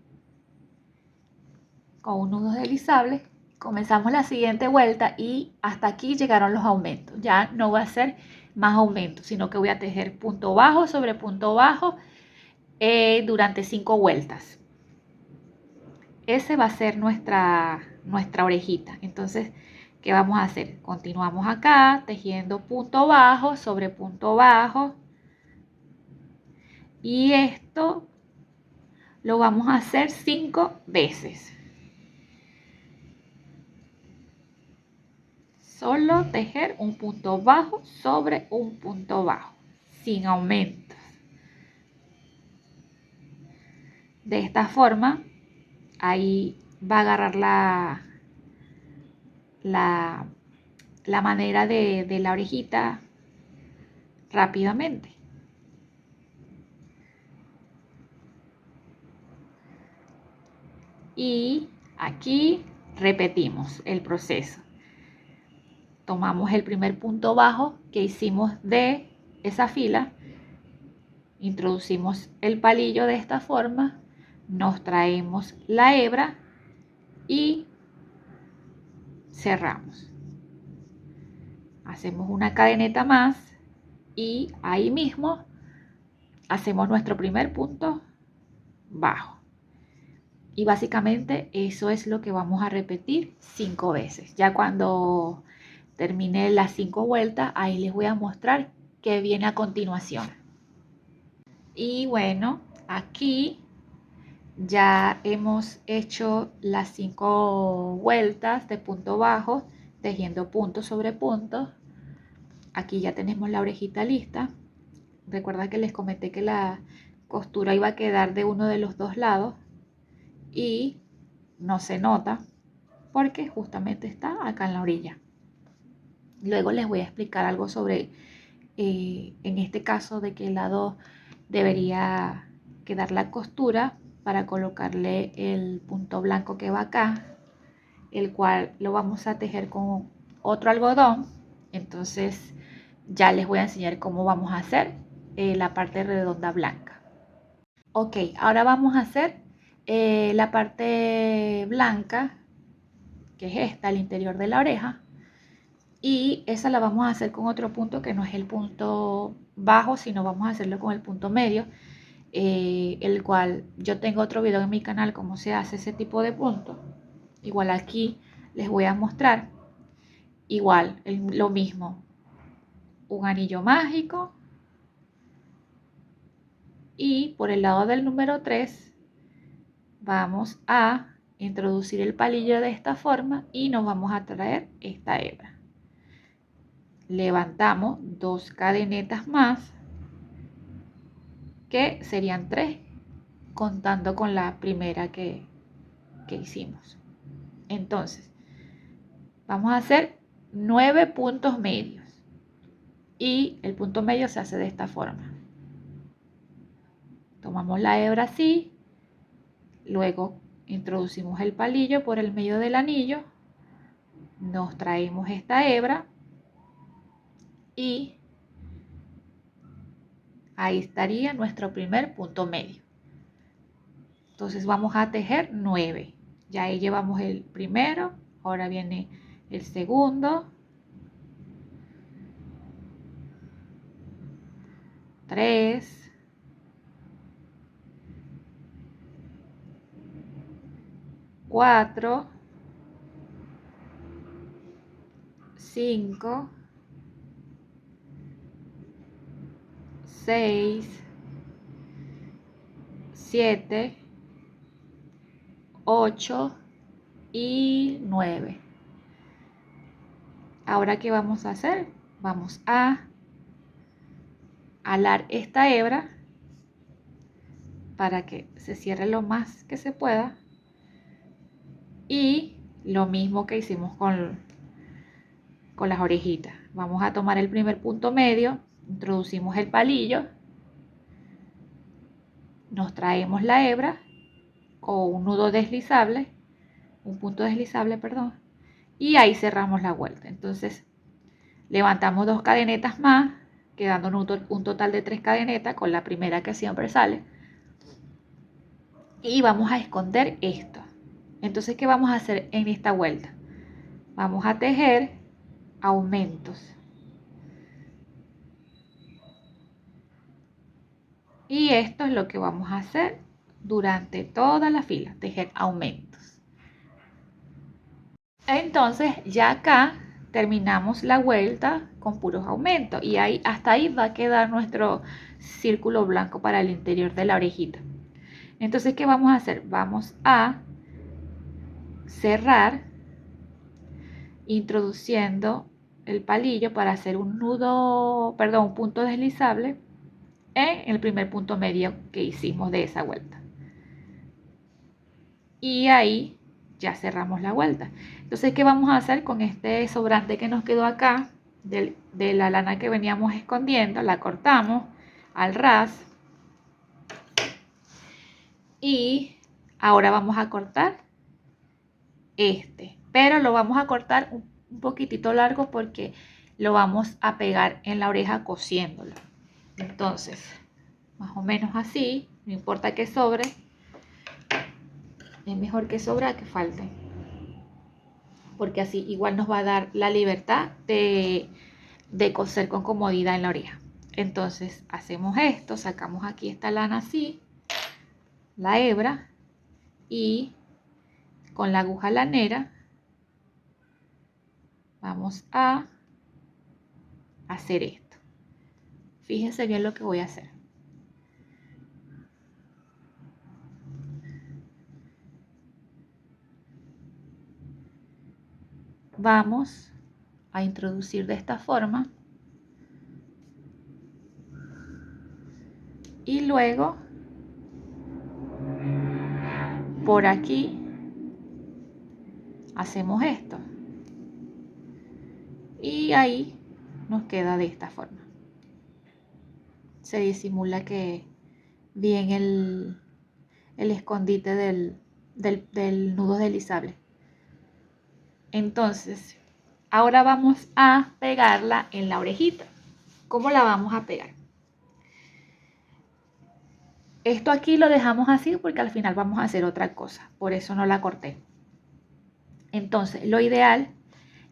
con un nudo deslizable, comenzamos la siguiente vuelta y hasta aquí llegaron los aumentos. Ya no va a ser más aumentos, sino que voy a tejer punto bajo sobre punto bajo durante 5 vueltas. Ese va a ser nuestra orejita. Entonces, ¿qué vamos a hacer? Continuamos acá tejiendo punto bajo sobre punto bajo. Y esto lo vamos a hacer 5 veces. Solo tejer un punto bajo sobre un punto bajo, sin aumentos. De esta forma, ahí va a agarrar la manera de la orejita rápidamente. Y aquí repetimos el proceso. tomamos el primer punto bajo que hicimos de esa fila, introducimos el palillo de esta forma, nos traemos la hebra y cerramos. Hacemos una cadeneta más y ahí mismo hacemos nuestro primer punto bajo. Y básicamente eso es lo que vamos a repetir 5 veces. Ya cuando termine las 5 vueltas, ahí les voy a mostrar qué viene a continuación. Y bueno, aquí ya hemos hecho las 5 vueltas de punto bajo, tejiendo punto sobre punto. Aquí ya tenemos la orejita lista. Recuerda que les comenté que la costura iba a quedar de uno de los dos lados y no se nota porque justamente está acá en la orilla. Luego les voy a explicar algo sobre, en este caso, de qué lado debería quedar la costura para colocarle el punto blanco que va acá, el cual lo vamos a tejer con otro algodón. Entonces ya les voy a enseñar cómo vamos a hacer la parte redonda blanca. Ok, ahora vamos a hacer la parte blanca, que es esta, el interior de la oreja. Y esa la vamos a hacer con otro punto que no es el punto bajo, sino vamos a hacerlo con el punto medio, el cual yo tengo otro video en mi canal cómo se hace ese tipo de punto. Igual aquí les voy a mostrar, igual, lo mismo, un anillo mágico y por el lado del número 3 vamos a introducir el palillo de esta forma y nos vamos a traer esta hebra. Levantamos 2 cadenetas más, que serían 3 contando con la primera que hicimos. Entonces vamos a hacer 9 puntos medios y el punto medio se hace de esta forma. Tomamos la hebra así, luego introducimos el palillo por el medio del anillo, nos traemos esta hebra y ahí estaría nuestro primer punto medio. Entonces vamos a tejer 9. Ya ahí llevamos el primero, ahora viene el segundo, 3, 4, 5, 6, 7, 8 y 9. Ahora, ¿qué vamos a hacer? Vamos a alar esta hebra para que se cierre lo más que se pueda. Y lo mismo que hicimos con las orejitas. Vamos a tomar el primer punto medio, introducimos el palillo, nos traemos la hebra o un nudo deslizable, un punto deslizable, perdón, y ahí cerramos la vuelta. Entonces levantamos 2 cadenetas más, quedando un total de 3 cadenetas con la primera que siempre sale, y vamos a esconder esto. Entonces, ¿qué vamos a hacer en esta vuelta? Vamos a tejer aumentos. Y esto es lo que vamos a hacer durante toda la fila, tejer aumentos. Entonces ya acá terminamos la vuelta con puros aumentos y ahí, hasta ahí va a quedar nuestro círculo blanco para el interior de la orejita. Entonces, ¿qué vamos a hacer? Vamos a cerrar introduciendo el palillo para hacer un nudo, perdón, un punto deslizable en el primer punto medio que hicimos de esa vuelta. Y ahí ya cerramos la vuelta. Entonces, ¿qué vamos a hacer con este sobrante que nos quedó acá de la lana que veníamos escondiendo? La cortamos al ras y ahora vamos a cortar este, pero lo vamos a cortar un poquitito largo porque lo vamos a pegar en la oreja cosiéndolo. Entonces, más o menos así, no importa que sobre, es mejor que sobra que falte, porque así igual nos va a dar la libertad de coser con comodidad en la oreja. Entonces hacemos esto, sacamos aquí esta lana así, la hebra, y con la aguja lanera vamos a hacer esto. Fíjense bien lo que voy a hacer. Vamos a introducir de esta forma y luego por aquí hacemos esto y ahí nos queda de esta forma. Se disimula que bien el escondite del nudo deslizable. Entonces, ahora vamos a pegarla en la orejita. ¿Cómo la vamos a pegar? Esto aquí lo dejamos así porque al final vamos a hacer otra cosa, por eso no la corté. Entonces, lo ideal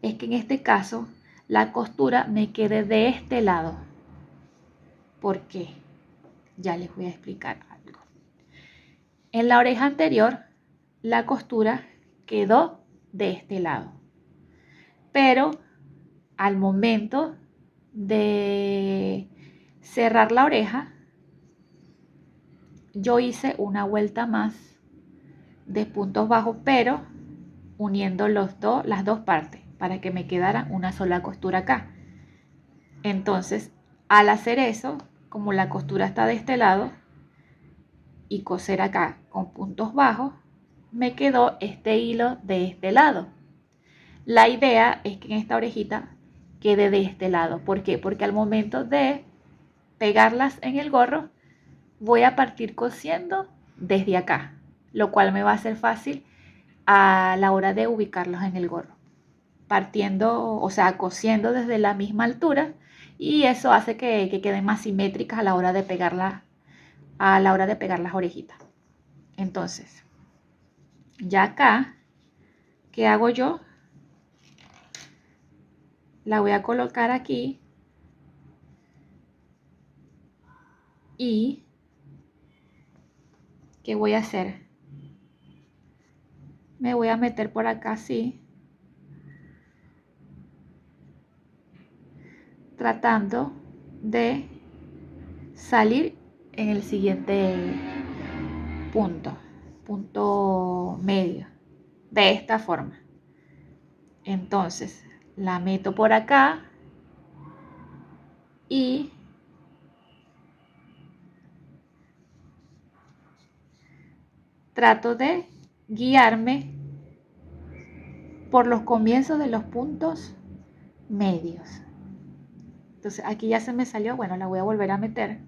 es que en este caso la costura me quede de este lado. ¿Por qué? Ya les voy a explicar algo. En la oreja anterior, la costura quedó de este lado, pero al momento de cerrar la oreja, yo hice una vuelta más de puntos bajos, pero uniendo las dos partes para que me quedara una sola costura acá. Entonces, al hacer eso, como la costura está de este lado y coser acá con puntos bajos, me quedó este hilo de este lado. La idea es que en esta orejita quede de este lado. ¿Por qué? Porque al momento de pegarlas en el gorro, voy a partir cosiendo desde acá, lo cual me va a ser fácil a la hora de ubicarlos en el gorro. Partiendo, o sea, cosiendo desde la misma altura, y eso hace que queden más simétricas a la hora de pegarlas, las orejitas. Entonces, ya acá, ¿qué hago yo? La voy a colocar aquí y ¿qué voy a hacer? Me voy a meter por acá así, tratando de salir en el siguiente punto medio, de esta forma. Entonces la meto por acá y trato de guiarme por los comienzos de los puntos medios. Entonces aquí ya se me salió, bueno, la voy a volver a meter.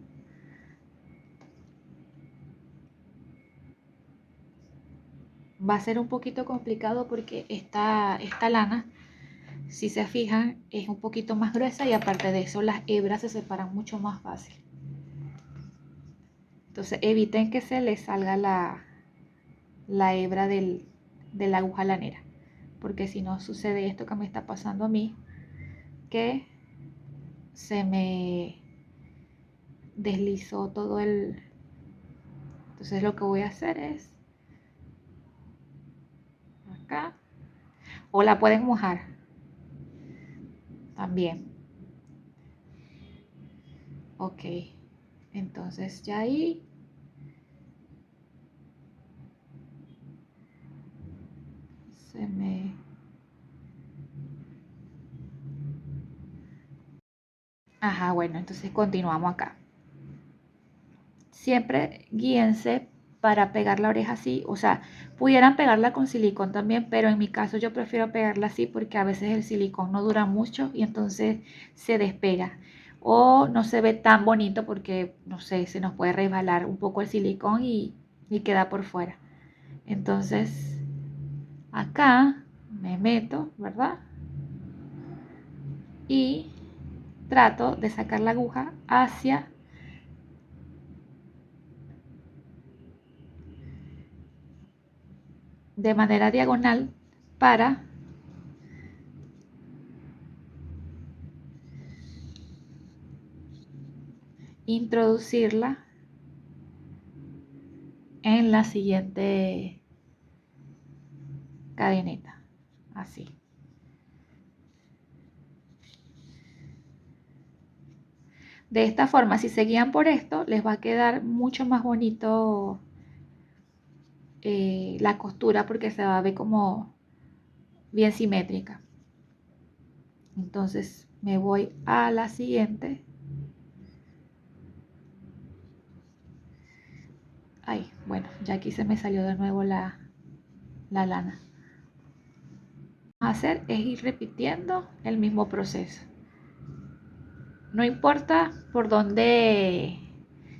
Va a ser un poquito complicado porque esta lana, si se fijan, es un poquito más gruesa y aparte de eso las hebras se separan mucho más fácil. Entonces eviten que se les salga la hebra de la aguja lanera, porque si no sucede esto que me está pasando a mí, que se me deslizó todo el... Entonces lo que voy a hacer es acá, o la pueden mojar también. Ok, entonces ya ahí se me... Ajá, bueno, entonces continuamos acá. Siempre guíense para pegar la oreja así, o sea, pudieran pegarla con silicón también, pero en mi caso yo prefiero pegarla así porque a veces el silicón no dura mucho y entonces se despega o no se ve tan bonito porque, no sé, se nos puede resbalar un poco el silicón y queda por fuera. Entonces, acá me meto, ¿verdad? y trato de sacar la aguja hacia de manera diagonal para introducirla en la siguiente cadeneta, así. De esta forma, si se guían por esto, les va a quedar mucho más bonito la costura, porque se va a ver como bien simétrica. Entonces me voy a la siguiente. Ay, bueno, ya aquí se me salió de nuevo la lana. Lo que vamos a hacer es ir repitiendo el mismo proceso. No importa por dónde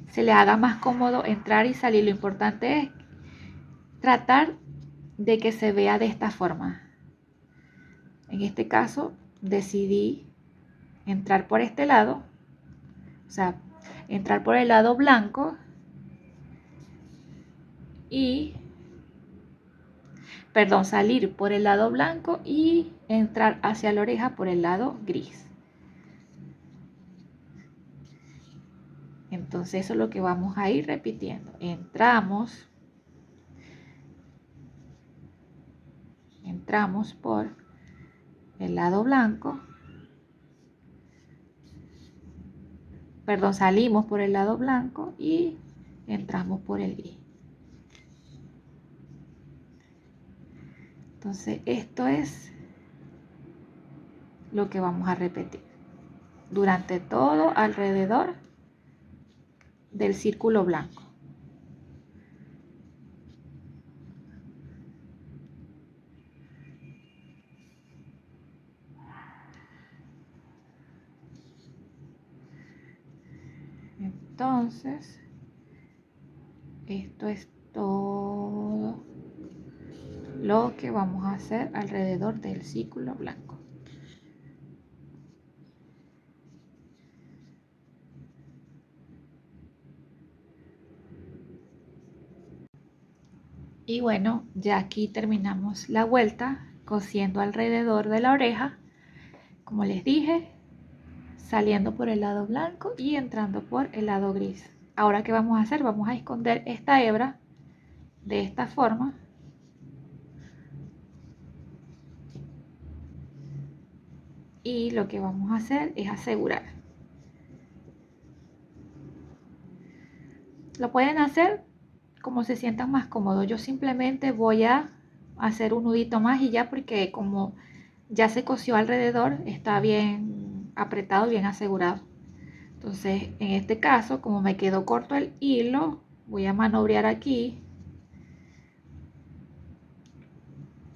se le haga más cómodo entrar y salir, lo importante es tratar de que se vea de esta forma. En este caso decidí entrar por este lado, o sea, entrar por el lado blanco y, perdón, salir por el lado blanco y entrar hacia la oreja por el lado gris. Entonces eso es lo que vamos a ir repitiendo. Entramos por el lado blanco, perdón, salimos por el lado blanco y entramos por el gris. Entonces esto es lo que vamos a repetir durante todo alrededor del círculo blanco. Entonces, esto es todo lo que vamos a hacer alrededor del círculo blanco. Y bueno, ya aquí terminamos la vuelta cosiendo alrededor de la oreja, como les dije, saliendo por el lado blanco y entrando por el lado gris. Ahora, ¿qué vamos a hacer? Vamos a esconder esta hebra de esta forma. Y lo que vamos a hacer es asegurar. Lo pueden hacer como se sientan más cómodos. Yo simplemente voy a hacer un nudito más y ya, porque como ya se cosió alrededor, está bien apretado, bien asegurado. Entonces, en este caso, como me quedó corto el hilo, voy a manobrear aquí.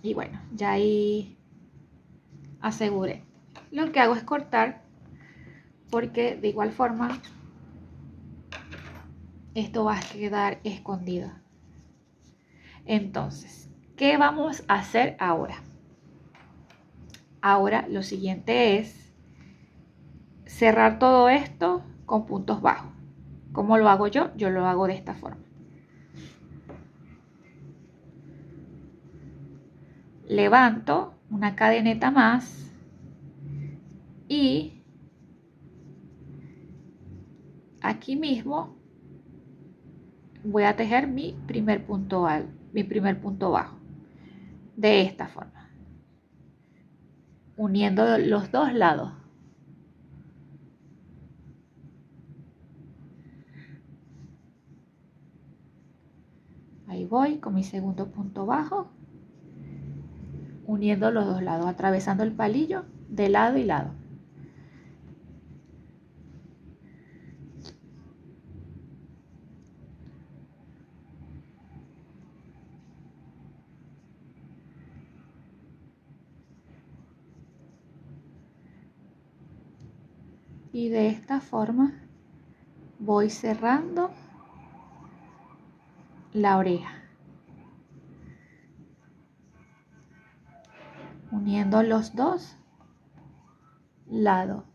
Y bueno, ya ahí aseguré. Lo que hago es cortar, porque de igual forma esto va a quedar escondido. Entonces, ¿qué vamos a hacer ahora? Ahora lo siguiente es cerrar todo esto con puntos bajos. ¿Cómo lo hago yo? Yo lo hago de esta forma. Levanto una cadeneta más y aquí mismo voy a tejer mi primer punto bajo de esta forma, uniendo los dos lados. Ahí voy con mi segundo punto bajo, uniendo los dos lados, atravesando el palillo de lado y lado. Y de esta forma voy cerrando la oreja, uniendo los dos lado.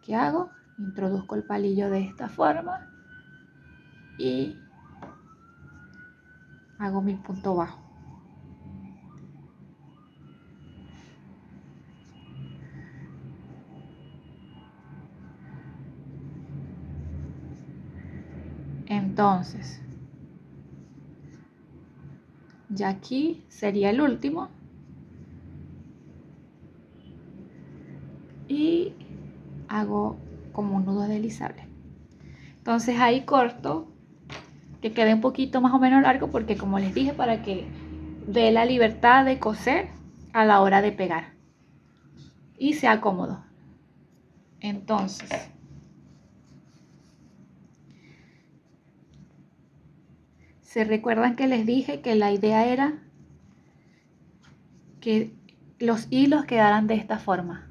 ¿Qué hago? Introduzco el palillo de esta forma y hago mi punto bajo. Entonces, ya aquí sería el último. Y hago como un nudo deslizable. Entonces ahí corto, que quede un poquito más o menos largo, porque como les dije, para que dé la libertad de coser a la hora de pegar y sea cómodo. Entonces, ¿se recuerdan que les dije que la idea era que los hilos quedaran de esta forma?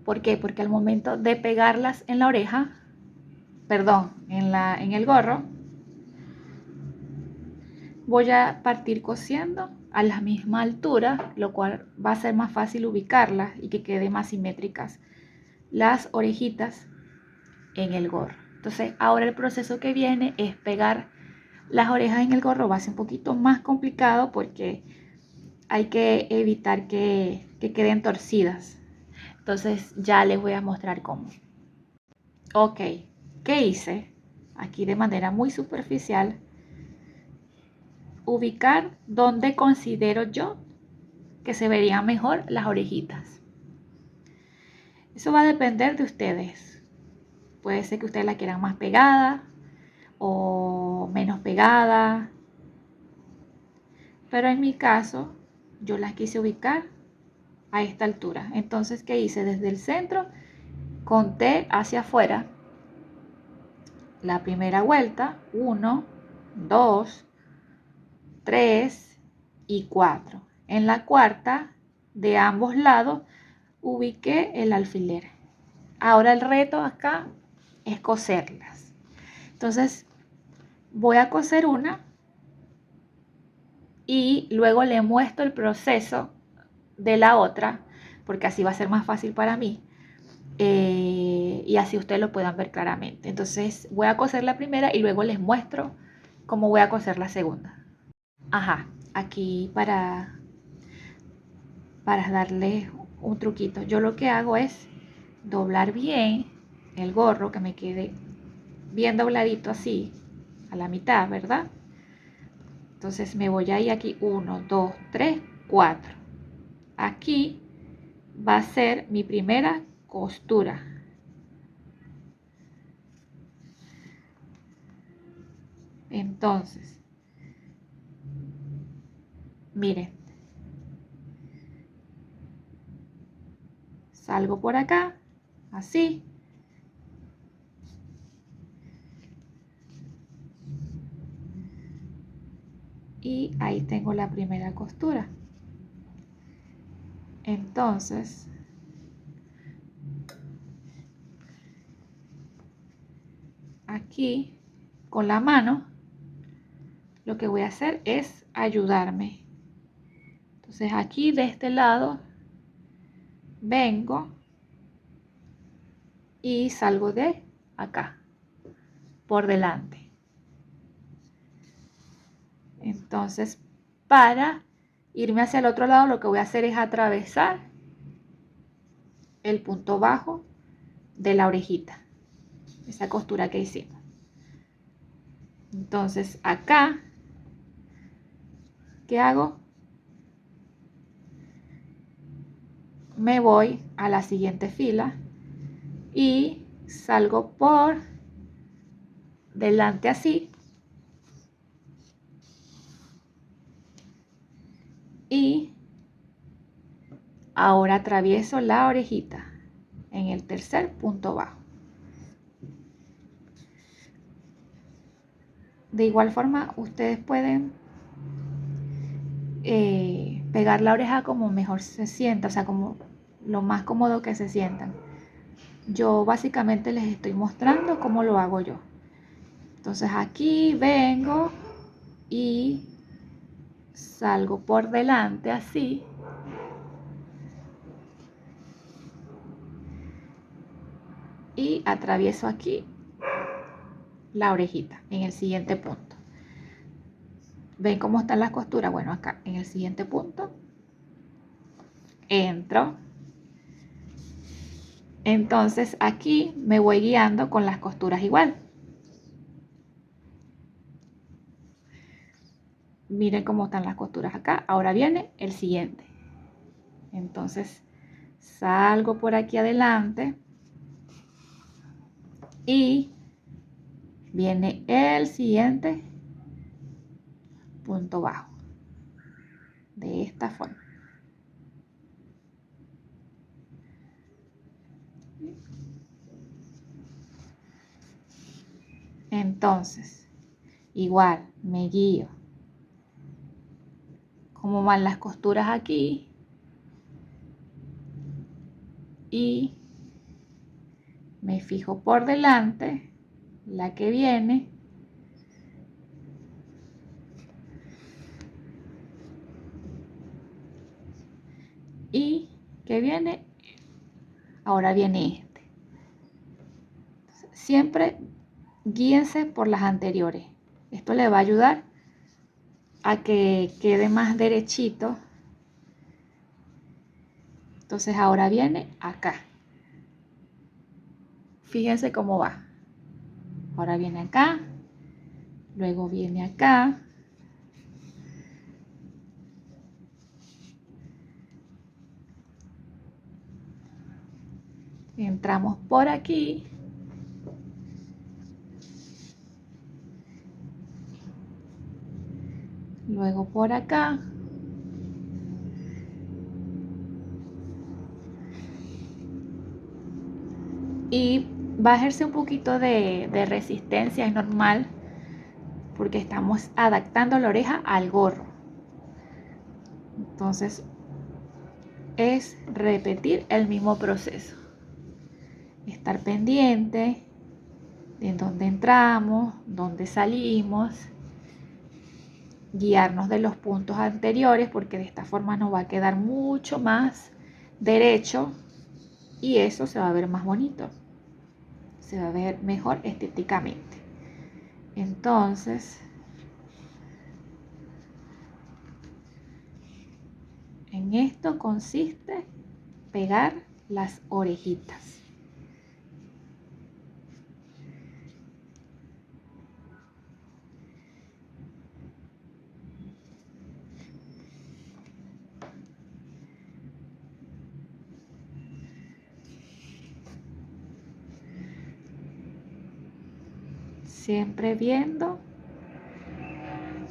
¿Por qué? Porque al momento de pegarlas en la oreja, perdón, en el gorro, voy a partir cosiendo a la misma altura, lo cual va a ser más fácil ubicarlas y que quede más simétricas las orejitas en el gorro. Entonces ahora el proceso que viene es pegar las orejas en el gorro. Va a ser un poquito más complicado porque hay que evitar que queden torcidas. Entonces ya les voy a mostrar cómo. Ok, ¿qué hice? Aquí de manera muy superficial, ubicar donde considero yo que se verían mejor las orejitas. Eso va a depender de ustedes. Puede ser que ustedes la quieran más pegada o menos pegada, pero en mi caso yo las quise ubicar a esta altura. Entonces, ¿qué hice? Desde el centro conté hacia afuera la primera vuelta: 1, 2, 3 y 4. En la cuarta, de ambos lados, ubiqué el alfiler. Ahora el reto acá es coserlas. Entonces voy a coser una y luego le muestro el proceso de la otra, porque así va a ser más fácil para mí, y así ustedes lo puedan ver claramente. Entonces voy a coser la primera y luego les muestro cómo voy a coser la segunda. Ajá, aquí para darles un truquito, yo lo que hago es doblar bien el gorro, que me quede bien dobladito así a la mitad, ¿verdad? Entonces me voy a ir aquí 1, 2, 3, 4. Aquí va a ser mi primera costura. Entonces, miren, salgo por acá, así. Y ahí tengo la primera costura. Entonces, aquí con la mano lo que voy a hacer es ayudarme. Entonces aquí de este lado vengo y salgo de acá por delante. Entonces, para irme hacia el otro lado, lo que voy a hacer es atravesar el punto bajo de la orejita, esa costura que hicimos. Entonces acá, ¿qué hago? Me voy a la siguiente fila y salgo por delante así, y ahora atravieso la orejita en el tercer punto bajo. De igual forma, ustedes pueden pegar la oreja como mejor se sienta, o sea, como lo más cómodo que se sientan. Yo básicamente les estoy mostrando cómo lo hago yo. Entonces aquí vengo y salgo por delante así, y atravieso aquí la orejita en el siguiente punto. ¿Ven cómo están las costuras? Bueno, acá en el siguiente punto entro. Entonces aquí me voy guiando con las costuras igual. Miren cómo están las costuras acá. Ahora viene el siguiente. Entonces salgo por aquí adelante y viene el siguiente punto bajo. De esta forma. Entonces, igual me guío. Cómo van las costuras aquí. Y me fijo por delante la que viene. Y que viene, ahora viene este. Siempre guíense por las anteriores. Esto le va a ayudar a que quede más derechito. Entonces ahora viene acá. Fíjense cómo va. Ahora viene acá, luego viene acá. Entramos por aquí. Luego por acá. Y va a ejercer un poquito de resistencia, es normal, porque estamos adaptando la oreja al gorro. Entonces es repetir el mismo proceso. Estar pendiente de dónde entramos, dónde salimos, guiarnos de los puntos anteriores, porque de esta forma nos va a quedar mucho más derecho y eso se va a ver más bonito, se va a ver mejor estéticamente. Entonces, en esto consiste pegar las orejitas. Siempre viendo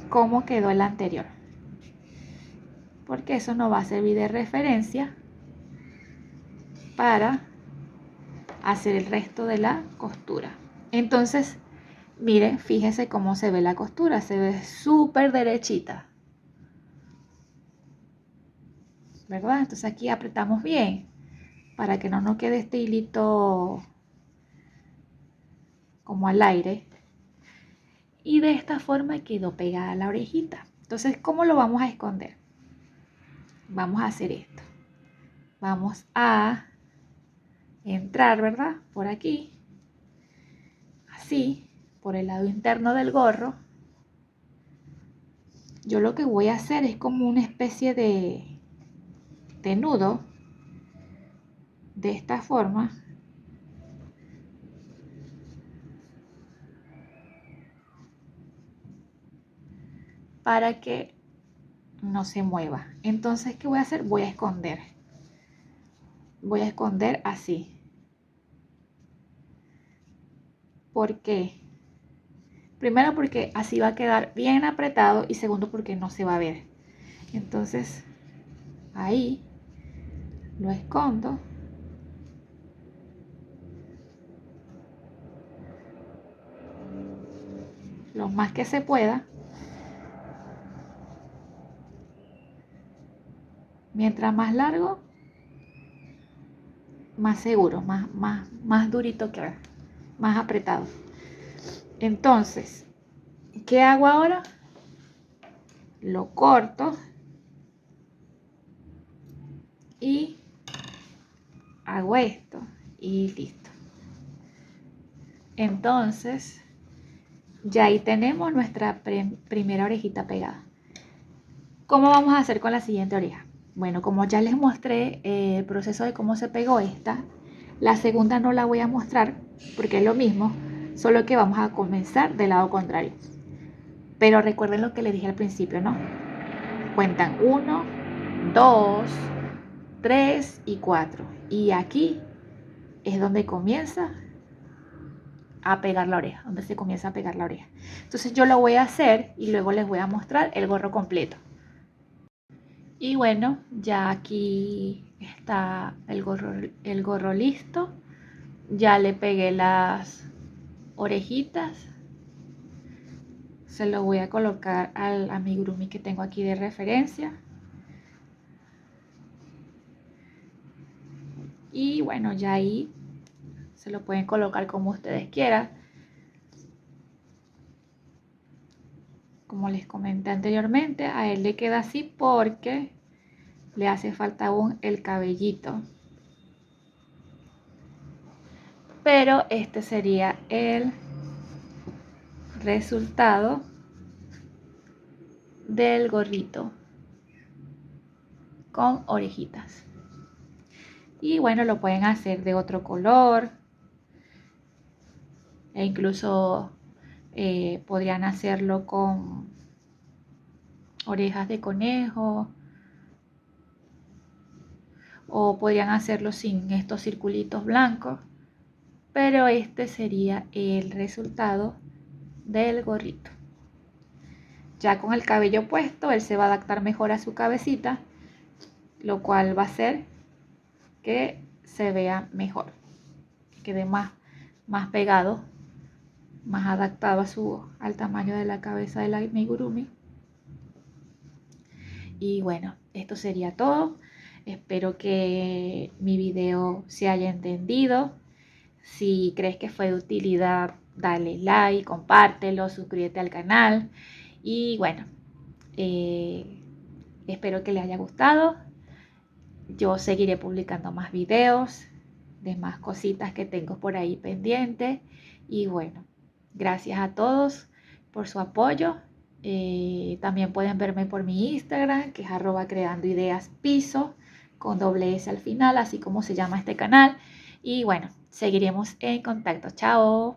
cómo quedó el anterior, porque eso nos va a servir de referencia para hacer el resto de la costura. Entonces, miren, fíjense cómo se ve la costura, se ve súper derechita, ¿verdad? Entonces aquí apretamos bien para que no nos quede este hilito como al aire. Y de esta forma quedó pegada la orejita. Entonces, ¿cómo lo vamos a esconder? Vamos a hacer esto. Vamos a entrar, ¿verdad? Por aquí. Así, por el lado interno del gorro. Yo lo que voy a hacer es como una especie de nudo. De esta forma. Para que no se mueva. Entonces, ¿qué voy a hacer? Voy a esconder. Voy a esconder así. ¿Por qué? Primero porque así va a quedar bien apretado y segundo porque no se va a ver. Entonces, ahí lo escondo. Lo más que se pueda. Mientras más largo, más seguro, más durito queda, más apretado. Entonces, ¿qué hago ahora? Lo corto y hago esto y listo. Entonces, ya ahí tenemos nuestra primera orejita pegada. ¿Cómo vamos a hacer con la siguiente oreja? Bueno, como ya les mostré el proceso de cómo se pegó esta, la segunda no la voy a mostrar porque es lo mismo, solo que vamos a comenzar del lado contrario. Pero recuerden lo que les dije al principio, ¿no? Cuentan 1, 2, 3 y 4. Y aquí es donde comienza a pegar la oreja, donde se comienza a pegar la oreja. Entonces yo lo voy a hacer y luego les voy a mostrar el gorro completo. Y bueno, ya aquí está el gorro listo. Ya le pegué las orejitas. Se lo voy a colocar al amigurumi que tengo aquí de referencia. Y bueno, ya ahí se lo pueden colocar como ustedes quieran. Como les comenté anteriormente, a él le queda así porque le hace falta aún el cabellito. Pero este sería el resultado del gorrito con orejitas. Y bueno, lo pueden hacer de otro color e incluso podrían hacerlo con orejas de conejo o podrían hacerlo sin estos circulitos blancos, pero este sería el resultado del gorrito. Ya con el cabello puesto, él se va a adaptar mejor a su cabecita, lo cual va a hacer que se vea mejor, que quede más pegado, más adaptado al tamaño de la cabeza del amigurumi. Y bueno, esto sería todo. Espero que mi video se haya entendido. Si crees que fue de utilidad, dale like, compártelo, suscríbete al canal. Y bueno, espero que les haya gustado. Yo seguiré publicando más videos de más cositas que tengo por ahí pendientes. Y bueno, gracias a todos por su apoyo. También pueden verme por mi Instagram, que es @creandoideaspiso, con doble S al final, así como se llama este canal. Y bueno, seguiremos en contacto. Chao.